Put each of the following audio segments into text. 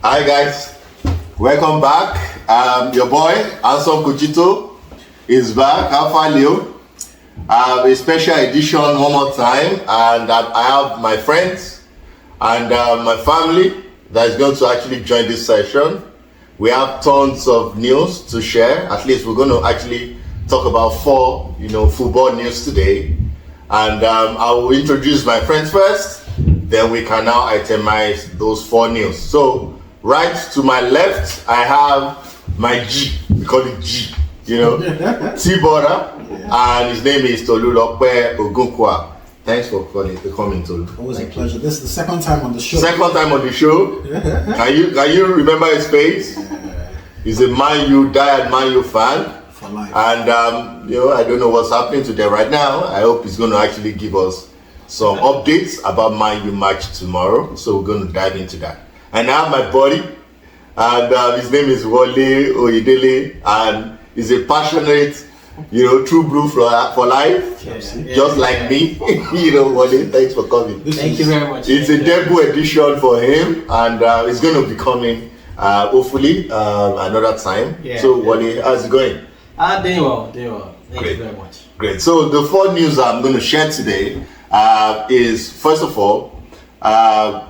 Hi guys, welcome back. Your boy Anson Kuchito is back. How far, Leo? A special edition one more time, and I have my friends and my family that is going to actually join this session. We have tons of news to share. At least we're going to actually talk about 4, football news today. And I will introduce my friends first. Then we can now itemize those 4 news. So right to my left, I have my G. We call it G. T-Bora, and his name is Tolulope Ogunkwa. Thanks for coming, Tolu. Always a pleasure. This is the second time on the show. Second time on the show. Can you remember his face? He's a Man U, diehard Man U fan. For life. And I don't know what's happening to them right now. I hope he's going to actually give us some updates about Man U match tomorrow. So we're going to dive into that. And I have my buddy, and his name is Wole Oyedele, and he's a passionate, true blue for life, just like me. Wole, thanks for coming. Thank you very much. It's a debut edition for him, and it's going to be coming hopefully another time. Yeah, so Wole, how's it going? Doing well. Thank you very much. Great. So the 4 news I'm going to share today is, first of all,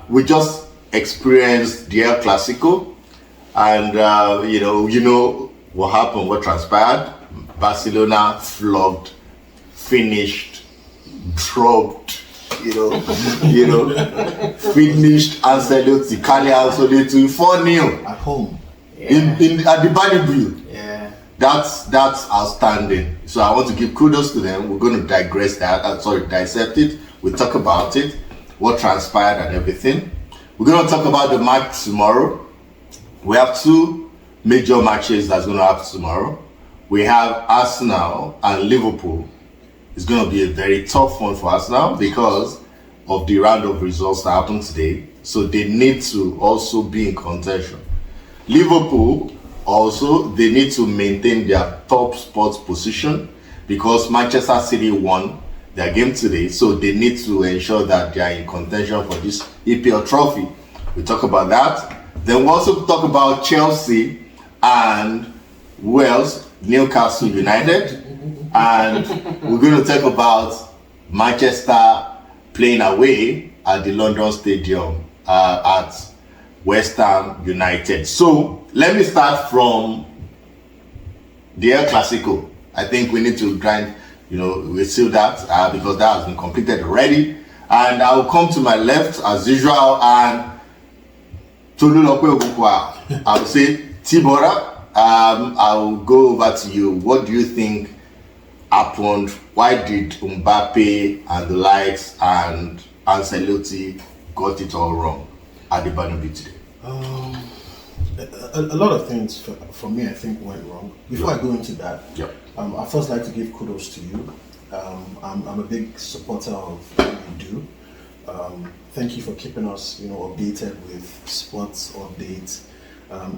we just experienced the El Clasico, and what happened, what transpired. Barcelona flogged, finished, dropped, finished Ancelotti, Carlo Ancelotti 4-0 At home. at the Bernabeu. Yeah. That's outstanding. So I want to give kudos to them. We're going to dissect it. We'll talk about it, what transpired and everything. We're going to talk about the match tomorrow. We have 2 major matches that's going to happen tomorrow. We have Arsenal and Liverpool. It's going to be a very tough one for Arsenal because of the round of results that happened today. So they need to also be in contention. Liverpool also, they need to maintain their top spot position because Manchester City won their game today. So they need to ensure that they are in contention for this EPL trophy. We'll talk about that. Then we'll also talk about Chelsea and Wales, Newcastle United. And we're going to talk about Manchester playing away at the London Stadium at West Ham United. So let me start from the El Clasico. I think we need to grind, we seal that because that has been completed already. And I will come to my left as usual, and Tolulope Ogunkwa. I will say, T-Bora, I will go over to you. What do you think happened? Why did Mbappe and the likes and Ancelotti got it all wrong at the Bernabeu today? A lot of things for me, I think, went wrong. Before I go into that, I first like to give kudos to you. I'm a big supporter of what you do. Thank you for keeping us, updated with sports updates.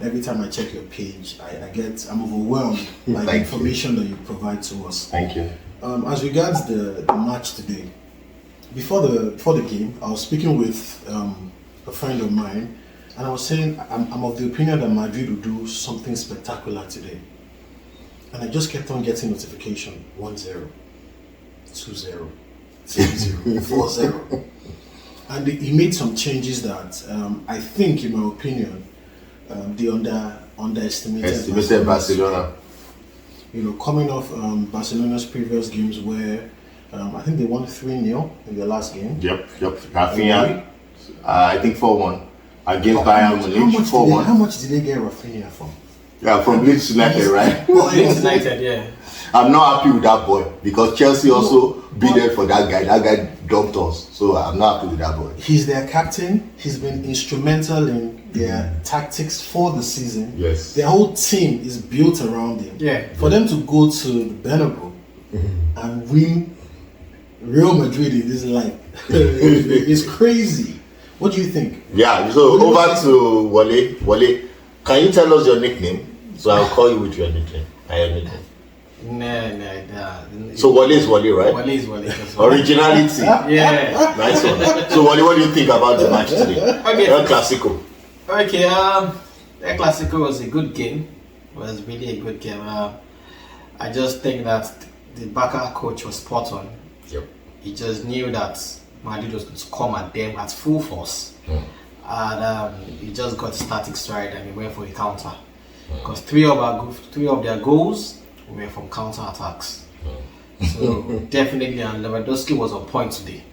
Every time I check your page, I'm overwhelmed by the information that you provide to us. Thank you. As regards the match today, before the game, I was speaking with a friend of mine, and I was saying I'm of the opinion that Madrid will do something spectacular today. And I just kept on getting notification: 1-0, 2-0, 3-0, 4-0. And he made some changes that I think, in my opinion, they underestimated Barcelona. Coming off Barcelona's previous games where I think they won 3-0 in their last game. Yep. Rafinha, I think 4-1 against Bayern Munich. 4-1. How much did they get Rafinha from? Yeah, from Leeds United, right? Leeds United, yeah. I'm not happy with that boy because Chelsea also bidded for that guy. That guy dumped us, so I'm not happy with that boy. He's their captain. He's been instrumental in their tactics for the season. Yes. Their whole team is built around him. Yeah. For them to go to the Bernabeu and win Real Madrid in this life is crazy. What do you think? Yeah. So over to Wole. Wole, can you tell us your nickname? So I'll call you with your nickname. No. So Wole is Wole, right? Wole is Wole. Originality. Yeah. Nice one. So Wole, what do you think about the match today? Okay. El Clasico. Okay, El Clasico was a good game. It was really a good game. I just think that the Barca coach was spot on. Yep. He just knew that Madrid was going to come at them at full force. And he just got static stride and he went for a counter. Because three of their goals were from counter attacks. So definitely, and Lewandowski was on point today.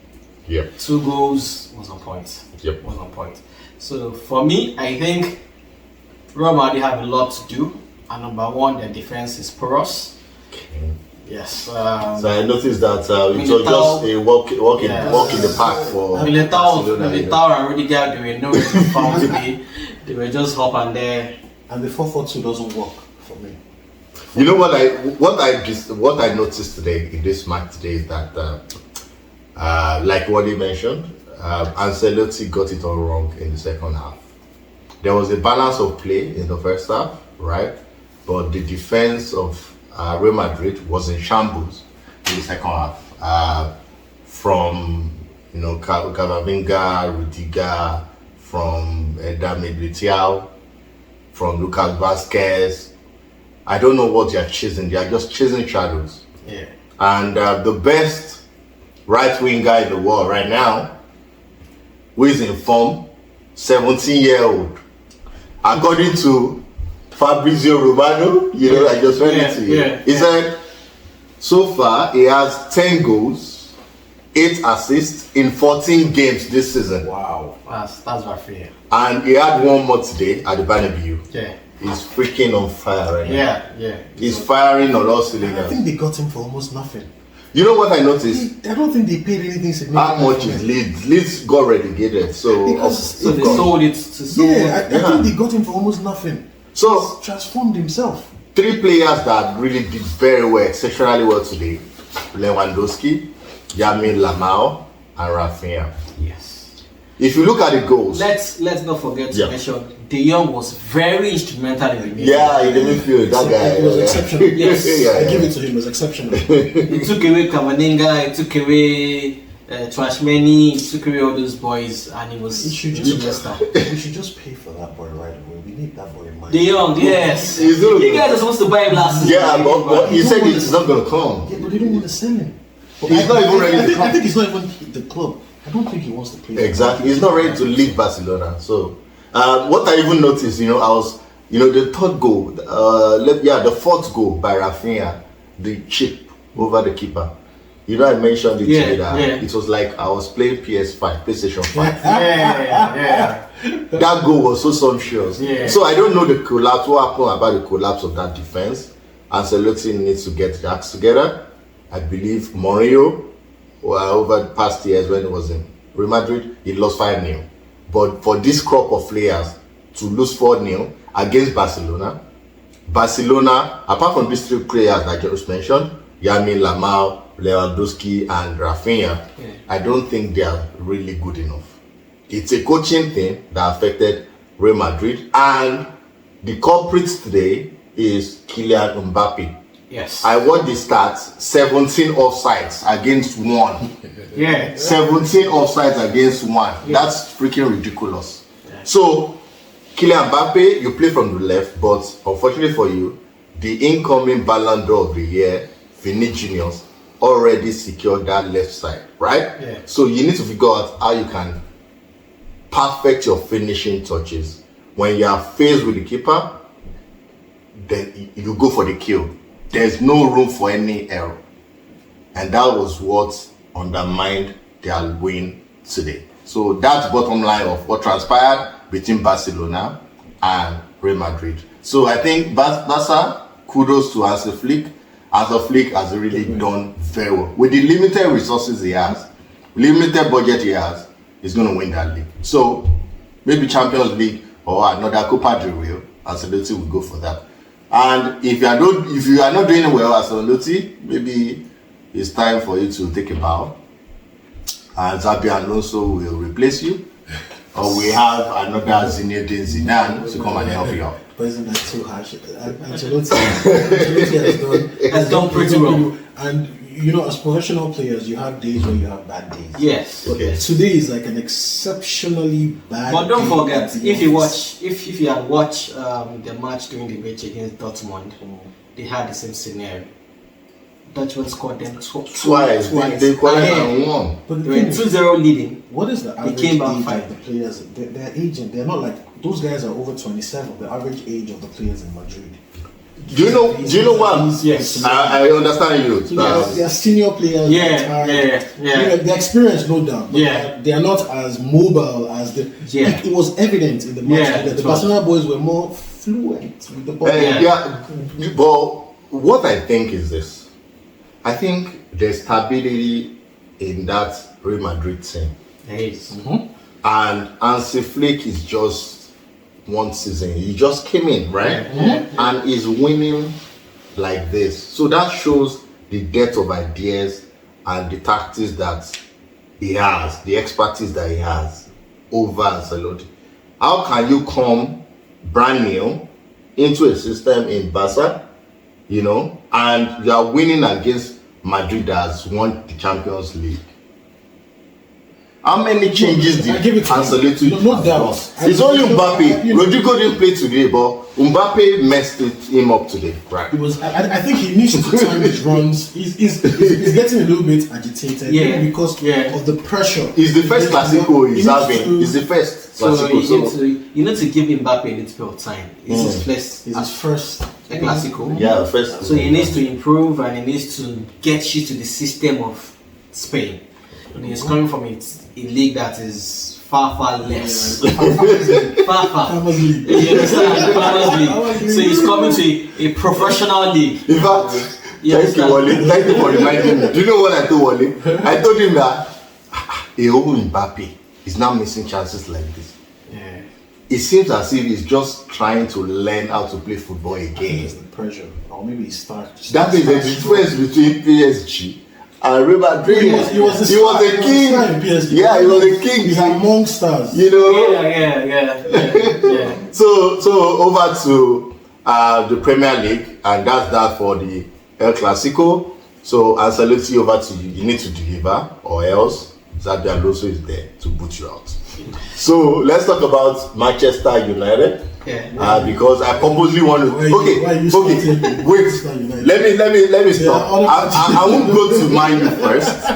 Yep. 2 goals was on point. Yep. Was on point. So for me, I think Real Madrid have a lot to do. And number one, their defense is porous. Yes. So I noticed that it was just a walk in the park for Militao and Rudiger. They were nowhere to be found today. They were just up and there. And the 4-4-2 doesn't work for me. You know what I noticed today in this match today is that like what he mentioned, Ancelotti got it all wrong in the second half. There was a balance of play in the first half, right? But the defense of Real Madrid was in shambles in the second half. From Camavinga, Rudiger, from Eder Militao, from Lucas Vazquez. I don't know what they are chasing. They are just chasing shadows. Yeah. And the best right wing guy in the world right now, who is in form, 17-year-old, according to Fabrizio Romano, I just read it to you. He said, so far he has 10 goals, 8 assists in 14 games this season. Wow. That's Rafinha. And he had one more today at the Bernabeu. Yeah. He's freaking on fire right now. Yeah. He's firing on all I cylinders. think they got him for almost nothing. You know what I noticed? I don't think they paid anything significant. How much is Leeds? Leeds got relegated, so So they sold it to someone. I think they got him for almost nothing. So He's transformed himself. 3 players that really did very well, exceptionally well today: Lewandowski, Yamin Lamau, and Rafinha. Yes. If you look at the goals, Let's not forget to mention De Jong was very instrumental in the midfield. yeah, in the midfield, that guy It was exceptional. Yes. I give it to him. It was exceptional. He took away Camavinga, he took away Trashmani, he took away all those boys, and he was We should just pay for that boy right away. We need that boy in mind. De Jong, yes. He's doing You guys are supposed to buy him last season. yeah, but he said it's not going to come. Yeah, but they don't want to sell him. He's not even ready to come. I think he's not even the club. I don't think he wants to play. Exactly, he's not ready to leave Barcelona. So, what I even noticed, I was, the third goal, the fourth goal by Rafinha, the chip over the keeper. I mentioned it today that it was like I was playing PS5, PlayStation 5. Yeah. That goal was so sumptuous. Yeah. So I don't know the collapse. What happened about the collapse of that defense? Ancelotti needs to get the acts together. I believe Mourinho, over the past years when he was in Real Madrid, he lost 5-0. But for this crop of players to lose 4-0 against Barcelona, apart from these 3 players that I just mentioned, Yamin Lamau, Lewandowski, and Rafinha, I don't think they are really good enough. It's a coaching thing that affected Real Madrid, and the culprit today is Kylian Mbappe. Yes. I watched the stats: 17 offsides against 1. Yeah. 17 offsides against 1. Yeah. That's freaking ridiculous. Yeah. So, Kylian Mbappe, you play from the left, but unfortunately for you, the incoming Ballon d'Or of the year, Vinicius Junior, already secured that left side, right? Yeah. So you need to figure out how you can perfect your finishing touches. When you are faced with the keeper, then you go for the kill. There's no room for any error. And that was what undermined their win today. So that's bottom line of what transpired between Barcelona and Real Madrid. So I think Barca, kudos to Hansi Flick. Hansi Flick has really done very well. With the limited resources he has, limited budget he has, he's going to win that league. So maybe Champions League or another Copa del Rey, Ancelotti will go for that. And if you are not doing well as Ancelotti, maybe it's time for you to take a bow. And Xabi Alonso will replace you. Or we have another Zinedine Zidane to come and help you out. But isn't that too harsh? Ancelotti has done pretty well. And you know, as professional players, you have days where you have bad days. Yes. But Yes. today is like an exceptionally bad. But don't day forget, at the if you office. watch, if you had watched the match during the match against Dortmund, they had the same scenario. Dortmund scored them Twice. They qualified and won. But They the were thing is, 2-0 leading. what is the average came back age fine. of the players? They're aging. They're not like those guys are over 27. The average age of the players in Madrid. Do you know what? Yes. I understand you. They are senior players. Yeah. You know, the experience, no doubt. But Yeah. they are not as mobile as the. Yeah. Like, it was evident in the match Yeah, that the it was. Barcelona boys were more fluent with the ball. Yeah, but what I think is this. I think there's stability in that Real Madrid team. Yes. And Hansi Flick is just one season. He just came in, right? And is winning like this. So that shows the depth of ideas and the tactics that he has, the expertise that he has over Ancelotti. How can you come brand new into a system in Barca, you know, and you are winning against Madrid that has won the Champions League? How many changes did I give it to Ancelotti you. No have doubt. done? It's only Mbappe. Rodrigo didn't play today, but Mbappe messed him up today, right? It was. I think he needs to time his runs. He's getting a little bit agitated. Yeah. Because of the pressure. It's the first Clasico he's having. It's the first So Clasico. you need to give Mbappe a little bit of time. It's his first. It's his first. A Clasico. Yeah, the first. So he needs to improve and he needs to get used to the system of Spain. And he's coming from a league that is far less. Far. Farmers League. You understand? Farmers League. So he's coming to a professional league. In fact, You thank you, understand? Wale. Thank you for reminding me. Do you know what I told Wale? I told him that Mbappe is now missing chances like this. Yeah. It seems as if he's just trying to learn how to play football I think again. it's the pressure, or maybe he starts. That is the difference between PSG and Real Madrid. He was a He was a king. in PSG. Yeah, he was a king. He's among stars. You know. Yeah. So over to the Premier League, and that's that for the El Clasico. So Ancelotti, over to you. You need to deliver, or else Xabi Alonso is there to boot you out. So let's talk about Manchester United. Yeah. Because I purposely want to. Why you starting with Wait. Manchester United? Let me stop. other I won't go to Man U first.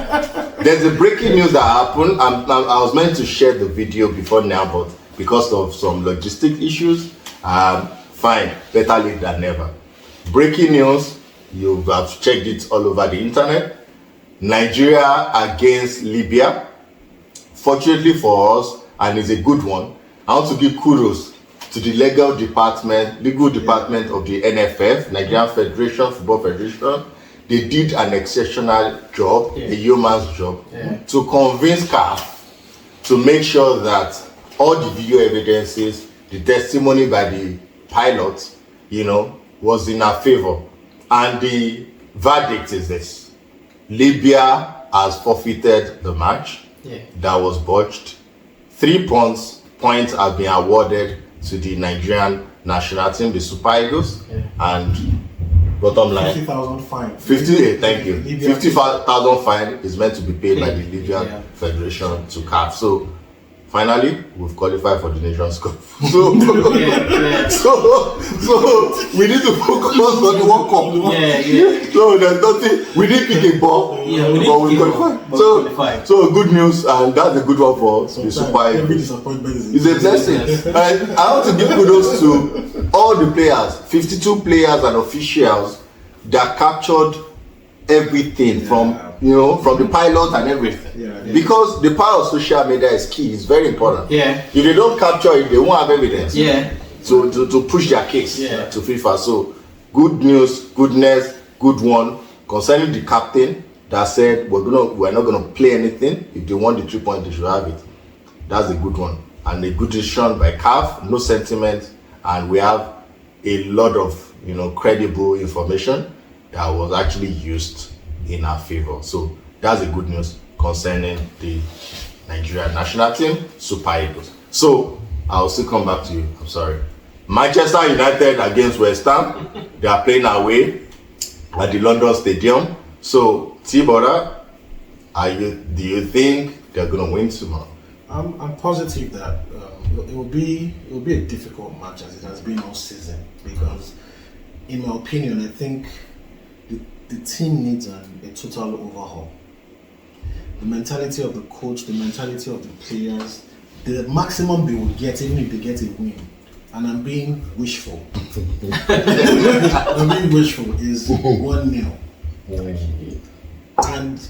There's a breaking news that happened. I was meant to share the video before now, but because of some logistic issues, fine. Better late than never. Breaking news. You have checked it all over the internet. Nigeria against Libya. Fortunately for us, and it's a good one, I want to give kudos to the legal department of the NFF, Nigerian Football Federation. They did an exceptional job, a yeoman's job, to convince CAF to make sure that all the video evidences, the testimony by the pilot, was in our favor. And the verdict is this: Libya has forfeited the match that was botched. 3 points have been awarded to the Nigerian national team, the Super Eagles, and bottom line 50,000 fine. 50. Thank you. Libya. 50,000 fine is meant to be paid by the Libyan Federation to CAF. So finally, we've qualified for the Nations Cup. So we need to focus on the World Cup. So there's nothing. We didn't pick a ball, but we qualified. So good news, and that's a good one for the Super Every Eagles. disappointment is It's a blessing. And I want to give kudos to all the players, 52 players and officials that captured everything from the pilot and everything. Because the power of social media is key. It's very important. If they don't capture it, they won't have evidence. So to push their case to FIFA. So good news, goodness, good one concerning the captain that said we're not gonna play anything. If they want the 3 points, they should have it. That's a good one, and a good decision by CAF. No sentiment, and we have a lot of credible information that was actually used in our favor. So that's a good news concerning the Nigerian national team, Super Eagles. So I'll still come back to you. I'm sorry. Manchester United against West Ham. They are playing away at the London Stadium. So T-Border, do you think they're going to win tomorrow? I'm positive that it will be a difficult match as it has been all season, because in my opinion I think the team needs a total overhaul. The mentality of the coach, the mentality of the players, the maximum they will get even if they get a win. And I'm being wishful. I'm being wishful is 1-0. And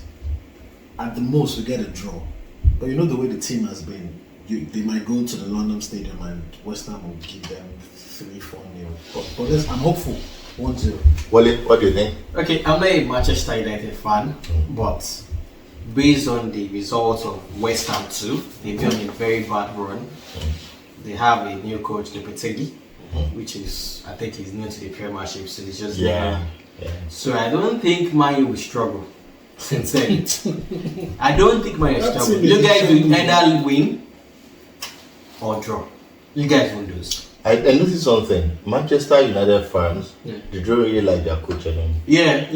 at the most we get a draw. But you know the way the team has been, they might go to the London Stadium and West Ham will give them 3-4-0. But I'm hopeful. 1-0. Wale, what do you think? Okay, I'm not a Manchester United fan, but based on the results of West Ham 2, they've been on a very bad run. They have a new coach, Lopetegui, which is, I think he's new to the Premiership, so he's just Yeah. So I don't think Man U will struggle. Sincerely, I don't think Man U will struggle. You guys will either win or draw. You guys will lose. I noticed something. Manchester United fans, they don't really like their coach anymore. Yeah.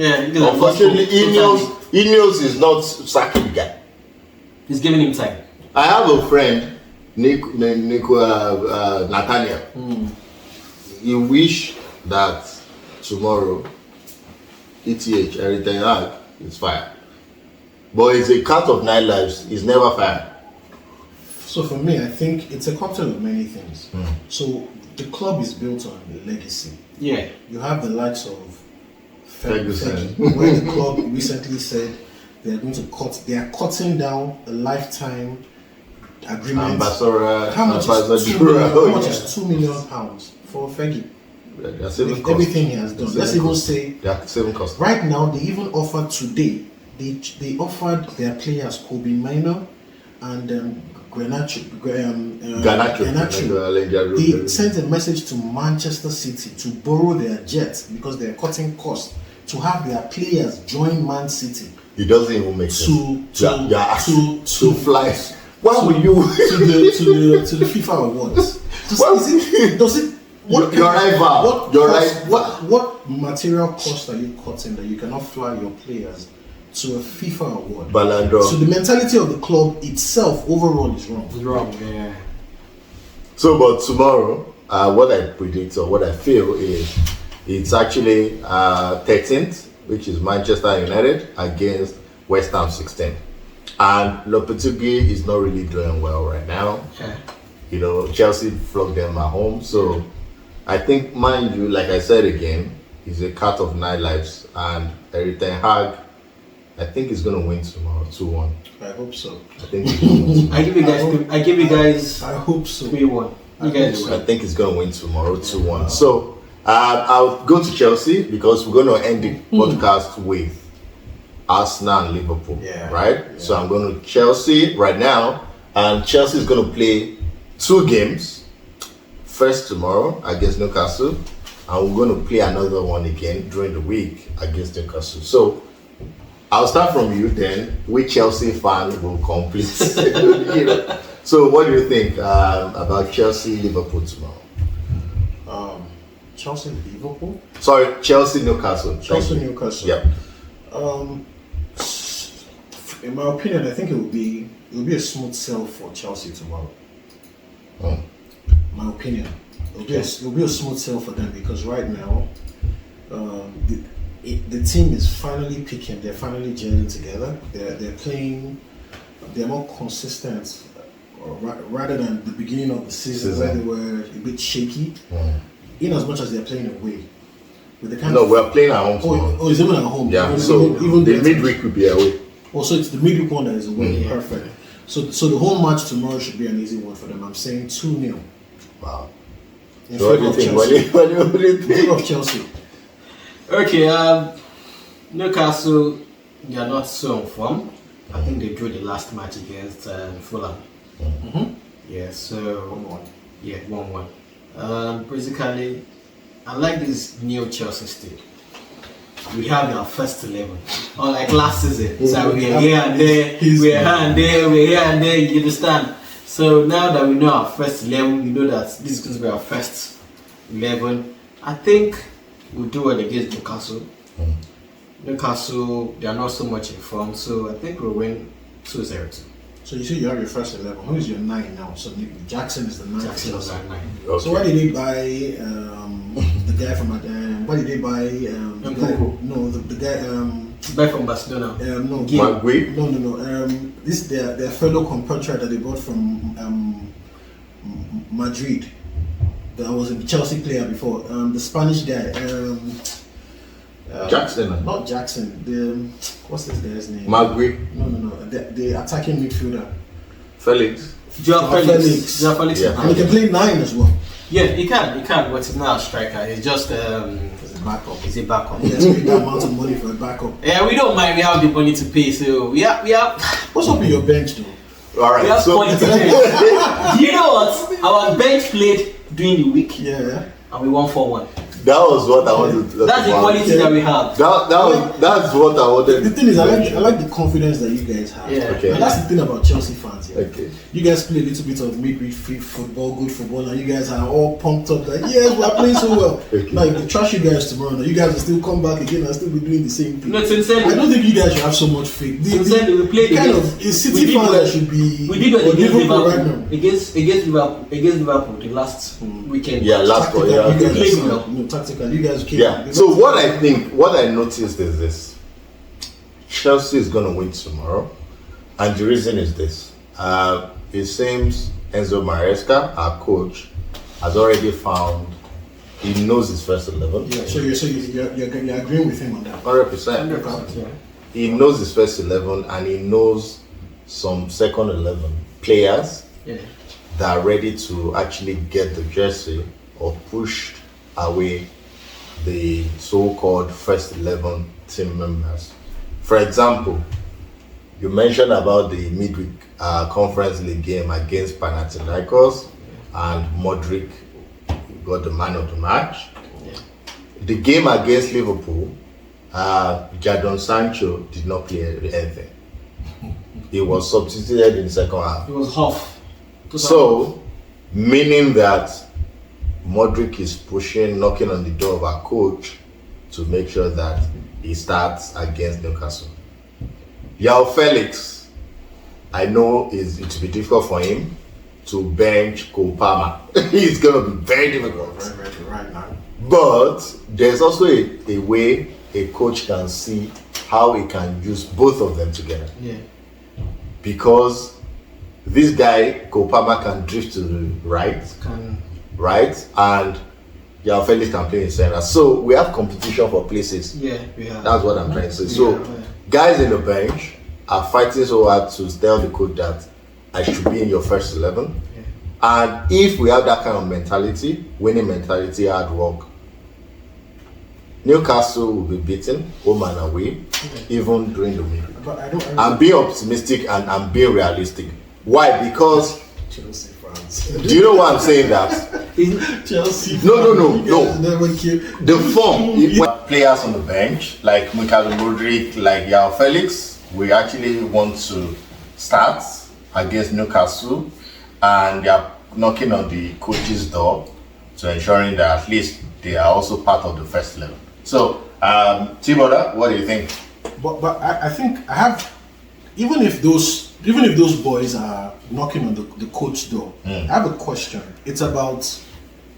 Unfortunately, Ineos is not sacking the guy. He's giving him time. I have a friend, Nathaniel. He wish that tomorrow ETH everything is fired. But it's a cat of 9 lives. He's never fired. So for me, I think it's a cocktail of many things. So the club is built on legacy. Yeah. You have the likes of Ferguson, where the club recently said they are cutting down a lifetime agreement. How much is £2 million for Fergie? Everything he has done. Let's even say right now they even offered today. They offered their players Kobe Minor and Garnacho. They sent a message to Manchester City to borrow their jets because they are cutting costs to have their players join Man City. It doesn't even make sense. To fly. Why to, will you to the FIFA awards? What material cost are you cutting that you cannot fly your players to a FIFA award? So the mentality of the club itself overall is wrong. It's wrong, yeah. So, but tomorrow, what I predict or what I feel is it's actually 13th, which is Manchester United against West Ham 16th. And Lopetegui is not really doing well right now. Yeah. You know, Chelsea flogged them at home. So I think, mind you, like I said again, he's a cat of 9 lives. And Erik ten Hag, I think he's going to win tomorrow 2-1. I hope so. I think he's going to win tomorrow. I give you guys I hope so. 3-1. You guys win. I think he's going to win tomorrow 2-1. So I'll go to Chelsea because we're going to end the podcast with Arsenal and Liverpool, right? Yeah. So I'm going to Chelsea right now, and Chelsea is going to play 2 games. First tomorrow against Newcastle, and we're going to play another one again during the week against Newcastle. So I'll start from you then. Which Chelsea fan will complete? So what do you think about Chelsea Liverpool tomorrow? Chelsea Liverpool? Sorry, Chelsea Newcastle. Chelsea Newcastle. Yep. In my opinion, I think it will be a smooth sell for Chelsea tomorrow. My opinion, it will be a smooth sell for them because right now, the team is finally picking. They're finally gelling together. They're playing. They're more consistent, rather than the beginning of the season where they were a bit shaky. In as much as they're playing away. We're playing at home. Oh, it's even at home. Yeah, even the midweek could be away. Oh, so it's the midweek one that is away. Perfect. So the whole match tomorrow should be an easy one for them. I'm saying 2-0. Wow. In So what do you think? What do you favor think? of Chelsea. Okay, Newcastle, they are not so on form. I think they drew the last match against Fulham. Yeah, so 1-1. Yeah, 1-1. Basically, I like this new Chelsea still. We have our first 11, unlike last season. So we're here and there, we're here and there. You understand? So now that we know our first 11, we know that this is going to be our first 11. I think we'll do it against Newcastle. Newcastle, they are not so much in form, so I think we'll win 2-0. So you say you have your first 11. Who is your 9 now? So Jackson is the 9. Jackson was at 9. Okay. So why did they buy the guy from why did they buy the guy From Barcelona. no Madrid? no this their fellow compatriot that they bought from Madrid that was a Chelsea player before, the Spanish guy Jackson? not Jackson, what's this guy's name? Madrid? No, the attacking midfielder Felix? Joao Felix. Joao Felix. Yeah. and he can play 9 as well. Yeah, he can, but he's not a striker. He's just As a backup. he's a backup. He has paid that amount of money for a backup. Yeah, we don't mind. We have the money to pay, so we have What's up with your bench though? Alright, we have so quality bench. Do you know what? Our bench played during the week, Yeah. and we won 4-1. that was what I wanted to talk That's the about. quality that we have. That's what I wanted. The thing is, I like the confidence that you guys have. Yeah. Okay. And that's the thing about Chelsea fans. Yeah. Okay. You guys play a little bit of midweek free football, good football, and you guys are all pumped up that yes, we are playing so well. Okay. Now if they trash you guys tomorrow, now you guys will still come back again and still be doing the same thing. No, I sincerely, don't think you guys should have so much faith. Sincerely, we played kind against- of it's we City did fans well. that should be we did well or against Liverpool Liverpool. right now. Against Liverpool the last weekend. Yeah, last Tactically, one. you Yeah. guys, played well. no, tactically, you guys came. Yeah. So what I noticed is this: Chelsea is going to win tomorrow, and the reason is this: it seems Enzo Maresca, our coach, has already found. He knows his first 11. Yeah, so you're agreeing with him on that. 100%. Yeah. He knows his first 11, and he knows some second 11 players Yeah. that are ready to actually get the jersey or push away the so-called first 11 team members. For example, you mentioned about the midweek conference league game against Panathinaikos, and Modric got the man of the match. Yeah. The game against Liverpool, Jadon Sancho did not play anything. He was substituted in the second half. It was half. So, meaning that Modric is knocking on the door of our coach to make sure that he starts against Newcastle. Joao Felix, I know it will be difficult for him to bench Cole Palmer. It's going to be very difficult. Right now. But there's also a way a coach can see how he can use both of them together. Yeah. Because this guy, Cole Palmer, can drift to the right, and Joao Felix can play in center. So we have competition for places. Yeah, we have. That's what I'm trying to say. So Yeah. guys in the bench are fighting so hard to tell the coach that I should be in your first 11. Yeah. And if we have that kind of mentality, winning mentality, hard work, Newcastle will be beaten home and away, even during the week. But I don't. I'm being optimistic and I'm being realistic. Why? Because Chelsea fans. do you know why I'm saying that? Chelsea. No. You guys never keep. The form, when players on the bench like Michael Modric, like Joao Felix, we actually want to start against Newcastle, and they are knocking on the coach's door to ensuring that at least they are also part of the first 11. So, T-Brother, what do you think? But I think I have. Even if those boys are knocking on the coach door, I have a question. It's about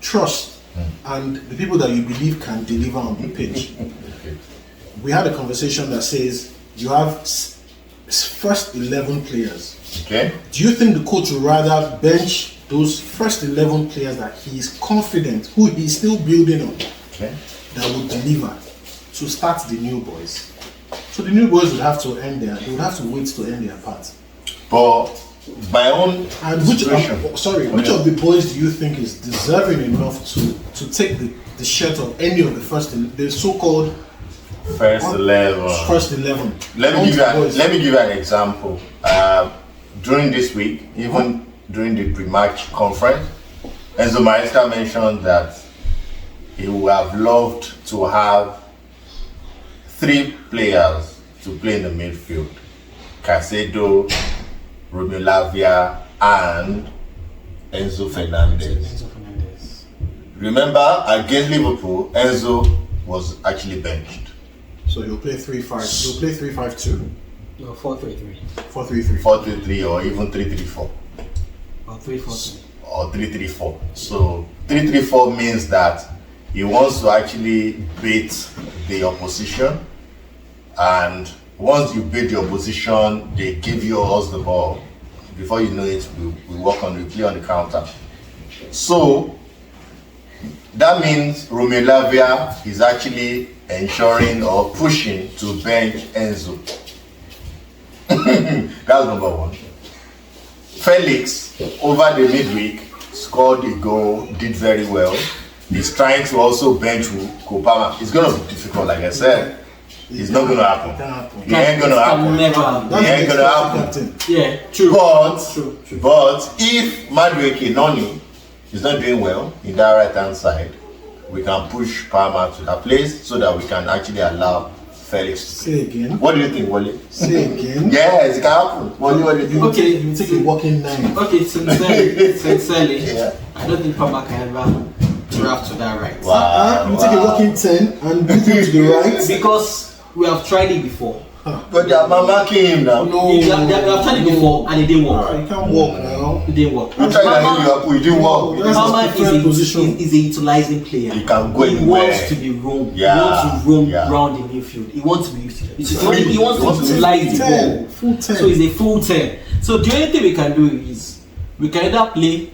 trust and the people that you believe can deliver on the pitch. We had a conversation that says you have first 11 players. Okay. Do you think the coach would rather bench those first 11 players that he is confident, who he's still building on, Okay. that would deliver, to start the new boys? So the new boys would have to they would have to wait to end their part. But my own And which situation. which of the boys do you think is deserving enough to take the shirt of any of the so-called First 11. first 11? Let me Boys. give you an example. During this week, even during the pre-match conference, Enzo Maresca mentioned that he would have loved to have 3 players to play in the midfield: Caicedo, Romeo Lavia, and Enzo Fernandez. Enzo Fernandez. Remember, against Liverpool, Enzo was actually benched. So he'll play 3-5. He'll play 3-5-2. No, 4-3-3. 4-3-3. 4-3-3 or even 3-3-4. Or 3-4-3. Or 3-3-4. So 3-3-4 means that he wants to actually beat the opposition, and once you beat the opposition, they give you us the ball. Before you know it, we work on the play on the counter. So that means Romeo Lavia is actually ensuring or pushing to bench Enzo. That's number one. Felix, over the midweek, scored a goal, did very well. He's trying to also bench Kopama. It's going to be difficult, like I said. It's not going to happen. It ain't going to happen. It ain't going to happen. Yeah, true. But if Madueke Noni is not doing well in that right-hand side, we can push Palmer to that place so that we can actually allow Felix to Say again. What do you think, Wally? Say again. Yes, it can happen. Wally, what do you think? Okay, You take a walking 9. Okay, sincerely, Yeah. I don't think Palmer can ever draft to that right. Wow. You take a walking 10 and move him to the right. Because we have tried it before. But they are marking him now. No. We have tried it before and it didn't work. You can't walk now. It didn't work. You tried that in Liverpool, it didn't work. That's Palmer his preferred position. is a utilizing player. He can go He anywhere. wants to be roam. Yeah, He wants to roam yeah. around the midfield. He wants to be. Free. He wants to utilize the 10, ball. full 10. So he's a full 10. So the only thing we can do is we can either play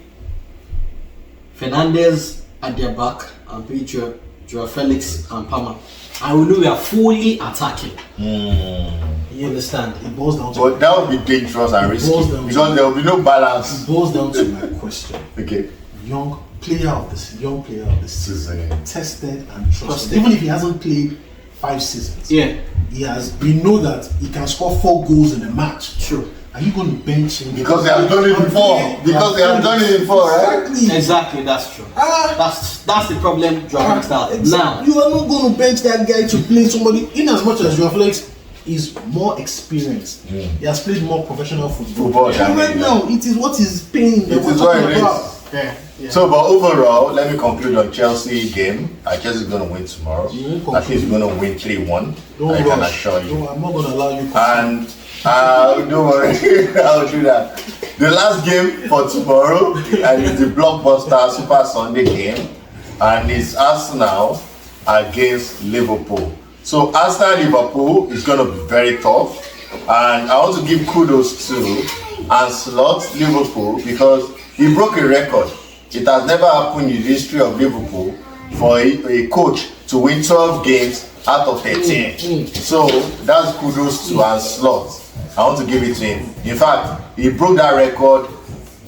Fernandez at their back and play Joao Felix and Palmer. And we know we are fully attacking. You understand? It boils down to But that would be dangerous and risky boils down to- because there will be no balance. it boils down to my question. Okay. Young player of the season, Season. tested and trusted. Even if he hasn't played 5 seasons, Yeah, we know that he can score 4 goals in a match. true. Are you going to bench him? Because they have done it before. Because they have done it before, right? Exactly, that's true. That's the problem Joao Felix has. Exactly. Now, You are not going to bench that guy to play somebody in as much as Joao Felix is more experienced. He has played more professional football. Yeah, But right now, it is what is paying that It we're is what talking it about. yeah. So, but overall, let me conclude on Chelsea game. Chelsea is going to win tomorrow. You won't I think it's going to win 3-1. Don't I can rush. assure you. No, I'm not going to allow you. And don't worry, I'll do that. The last game for tomorrow, and it's the blockbuster Super Sunday game, and it's Arsenal against Liverpool. So Arsenal Liverpool is going to be very tough, and I want to give kudos to Ancelot Liverpool because he broke a record. It has never happened in the history of Liverpool for a coach to win 12 games out of 13. So that's kudos to Ancelot. I want to give it to him. In fact, he broke that record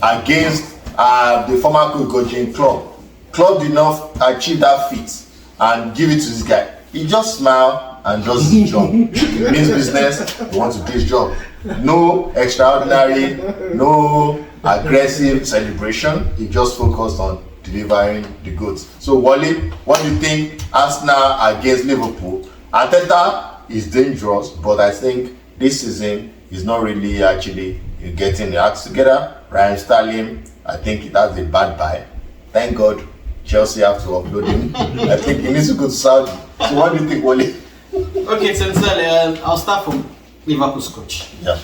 against the former coach Klopp. Klopp did not achieve that feat and give it to this guy. He just smiled and does his job. He means business, he wants to do his job. No extraordinary, no aggressive celebration. He just focused on delivering the goods. So Wally, what do you think Arsenal against Liverpool? Arteta is dangerous, but I think this season is not really actually getting the acts together. Ryan Sterling, I think that's a bad buy. Thank God Chelsea have to upload him. I think he needs to go to Saudi. So what do you think, Wally? Okay, sincerely, I'll start from Liverpool's coach. Yeah.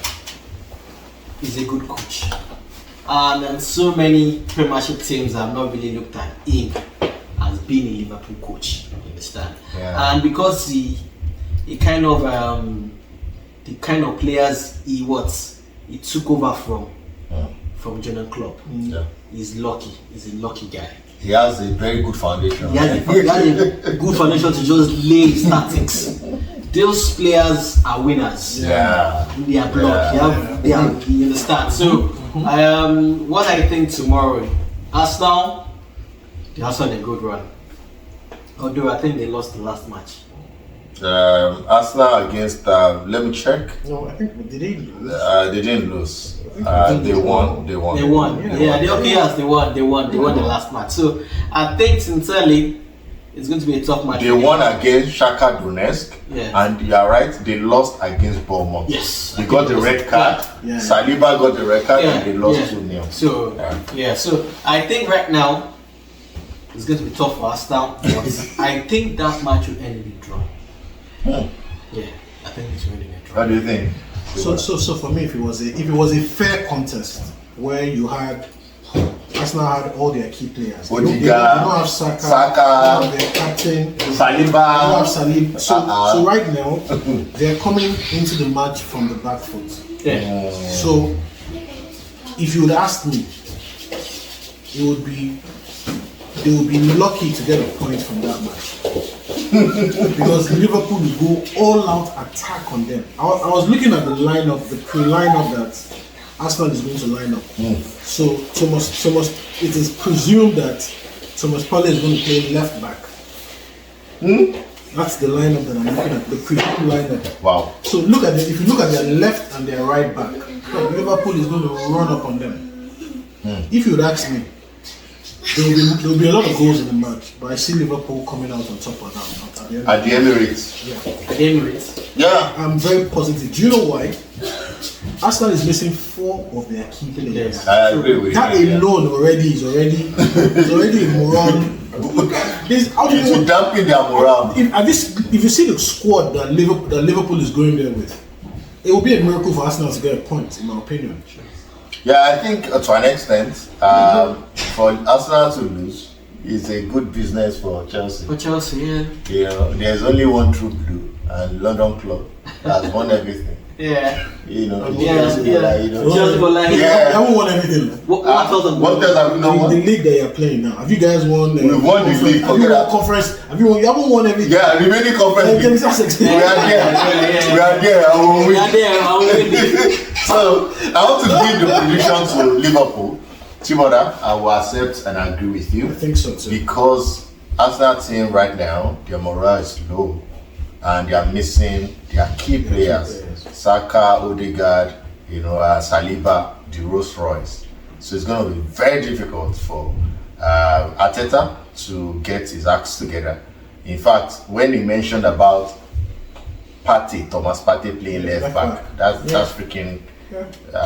He's a good coach. And so many Premiership teams have not really looked at him as being a Liverpool coach. You understand? Yeah. And because he kind of the kind of players he took over from Jurgen Klopp. Yeah. He's lucky. He's a lucky guy. He has a very good foundation. He has a good foundation to just lay statics. Those players are winners. Yeah. They are blocked. You understand? So, what I think tomorrow, Arsenal, they also had a good run. Although I think they lost the last match. Arsenal against, let me check. No, I think did they lose? They didn't lose. They won. They won. Yeah, they won. They won the last match. So I think sincerely, it's going to be a tough match. They won against Shakhtar Donetsk, and you are right. They lost against Bournemouth. Yes, they got the red card. Yeah. Saliba got the red card, and they lost 2-0. So so I think right now it's going to be tough for Arsenal. But I think that match will end in a draw. Yeah, I think it's winning it. What do you think? So for me, if it was a fair contest where you had Arsenal had all their key players. They don't have Saka, they don't have their captain, Saliba. They don't have Saliba. So right now, they're coming into the match from the back foot. Yeah. So if you would ask me, they would be lucky to get a point from that match. Because Liverpool will go all out attack on them. I was looking at the lineup, the pre-lineup that Arsenal is going to line up. So it is presumed that Thomas Partey is going to play left back. That's the lineup that I'm looking at, the presumed lineup. Wow. So if you look at their left and their right back, Liverpool is going to run up on them. If you would ask me, there will be a lot of goals in the match, but I see Liverpool coming out on top of that at the Emirates. Yeah. At the Emirates. Yeah. I'm very positive. Do you know why? Arsenal is missing 4 of their key players. I agree with that you. That alone is already a morale. It will dampen their morale. If you see the squad that Liverpool is going there with, it will be a miracle for Arsenal to get a point, in my opinion. Yeah, I think to an extent, for Arsenal to lose is a good business for Chelsea. For Chelsea, yeah. You know, there's only one true blue, and London club has won everything. Yeah. You know, Chelsea for life. They haven't won anything. What else have we not won? The league that you're playing now. Have you guys won? We've won the league. Have you won conference? You haven't won everything. Yeah, remaining conference. We are there. We are there. So I want to give the prediction to Liverpool. Timoda, I will accept and agree with you. I think so too. Because Arsenal team right now, their morale is low, and they are missing their key players. Saka, Odegaard, Saliba, the Rolls Royce. So it's going to be very difficult for Arteta to get his acts together. In fact, when he mentioned about Thomas Partey playing left back, that's freaking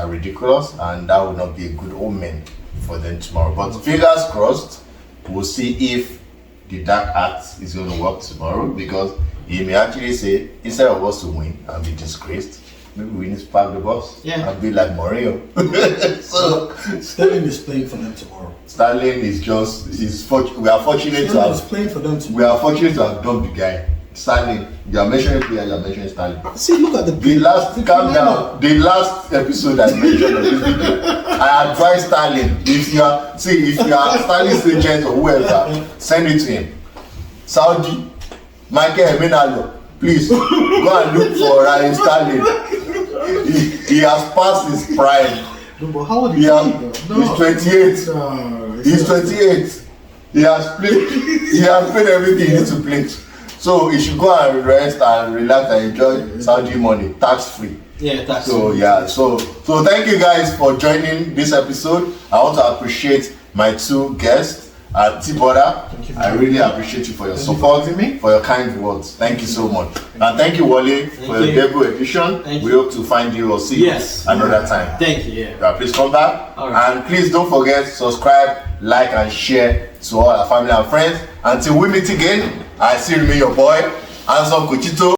ridiculous, and that would not be a good omen for them tomorrow. But fingers crossed, we'll see if the dark act is going to work tomorrow, because he may actually say, instead of us to win and be disgraced, maybe we need to park the bus and be like Mourinho. So Sterling is playing for them tomorrow. Sterling is we are fortunate to have playing for them tomorrow. We are fortunate to have dumped the guy. Sterling, you are mentioning player, you are mentioning Sterling. See, look at the last episode I mentioned of this video, I advise Sterling, if you are Sterling's agent or whoever, send it to him. Saudi, Michael Emenalo, please go and look for Ryan Sterling. He has passed his prime. No, but how old is he? He's 28. He's 28. He has played everything he needs to play. So he should go and rest and relax and enjoy Saudi money, tax free. Yeah, tax free. So thank you guys for joining this episode. I want to appreciate my 2 guests. Tiboda, I really appreciate you for your support, for your kind words. Thank you so much. And thank you, Wale, for your debut edition. We hope to find you or see you another time. Thank you. Yeah. Please come back. And please don't forget to subscribe, like, and share to all our family and friends. Until we meet again, I still remain your boy, Anson Kuchito.